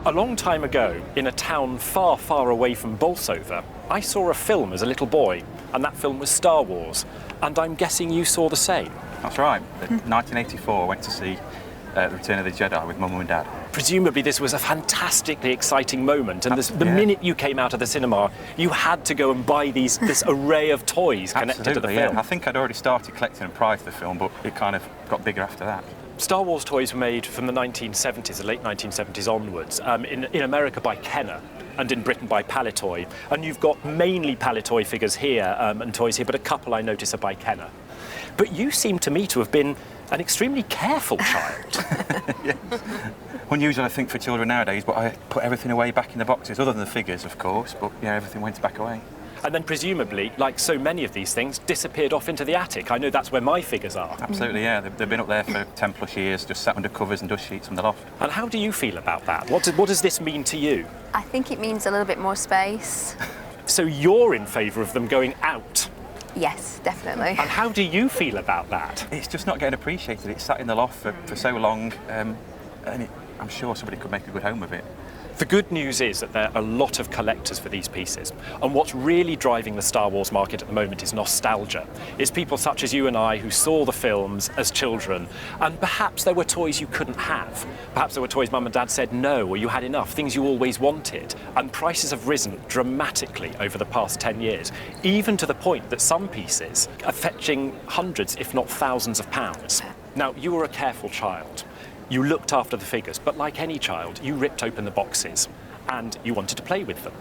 A long time ago, in a town far, far away from Bolsover, I saw a film as a little boy, and that film was Star Wars. And I'm guessing you saw the same. That's right. In 1984, I went to see The Return of the Jedi with Mum and Dad. Presumably this was a fantastically exciting moment, and the minute you came out of the cinema, you had to go and buy this array of toys connected to the film. Yeah. I think I'd already started collecting them prior to the film, but it kind of got bigger after that. Star Wars toys were made from the 1970s, the late 1970s onwards, in America by Kenner and in Britain by Palitoy. And you've got mainly Palitoy figures here and toys here, but a couple I notice are by Kenner. But you seem to me to have been an extremely careful child. Yes. Unusual, I think, for children nowadays, but I put everything away back in the boxes, other than the figures, of course, but yeah, everything went back away. And then presumably, like so many of these things, disappeared off into the attic. I know that's where my figures are. Absolutely, yeah. They've been up there for 10 plus years, just sat under covers and dust sheets on the loft. And how do you feel about that? What does this mean to you? I think it means a little bit more space. So you're in favour of them going out? Yes, definitely. And how do you feel about that? It's just not getting appreciated. It's sat in the loft for so long, and I'm sure somebody could make a good home of it. The good news is that there are a lot of collectors for these pieces, and what's really driving the Star Wars market at the moment is nostalgia. It's people such as you and I who saw the films as children, and perhaps there were toys you couldn't have. Perhaps there were toys Mum and Dad said no, or you had enough, things you always wanted. And prices have risen dramatically over the past 10 years, even to the point that some pieces are fetching hundreds, if not thousands of pounds. Now, you were a careful child. You looked after the figures, but like any child, you ripped open the boxes and you wanted to play with them.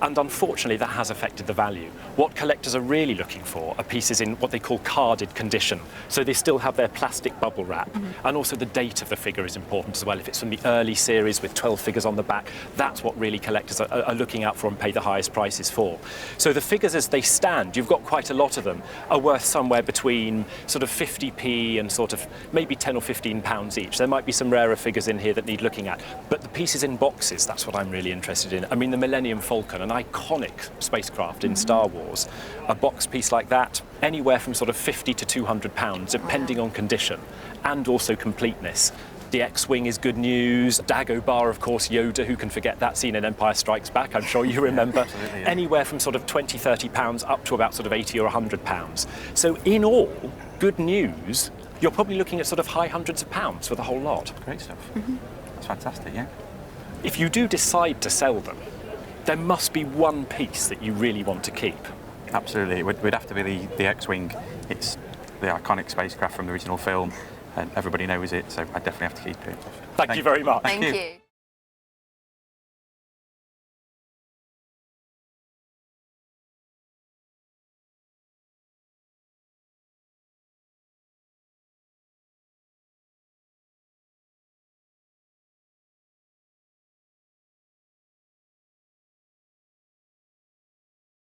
And unfortunately, that has affected the value. What collectors are really looking for are pieces in what they call carded condition. So they still have their plastic bubble wrap. And also the date of the figure is important as well. If it's from the early series with 12 figures on the back, that's what really collectors are looking out for and pay the highest prices for. So the figures as they stand, you've got quite a lot of them, are worth somewhere between sort of 50p and sort of maybe 10 or 15 pounds each. There might be some rarer figures in here that need looking at. But the pieces in boxes, that's what I'm really interested in. I mean, the Millennium Falcon, an iconic spacecraft in Star Wars, a box piece like that, anywhere from sort of 50 to 200 pounds, depending on condition and also completeness. The X-Wing is good news. Dagobah, of course, Yoda, who can forget that scene in Empire Strikes Back, I'm sure you remember. Absolutely, yeah. Anywhere from sort of 20, 30 pounds up to about sort of 80 or 100 pounds. So in all, good news, you're probably looking at sort of high hundreds of pounds for the whole lot. Great stuff. That's fantastic, yeah. If you do decide to sell them, there must be one piece that you really want to keep. Absolutely. It would have to be the X-Wing. It's the iconic spacecraft from the original film, and everybody knows it, so I definitely have to keep it. Thank you very much. Thank you.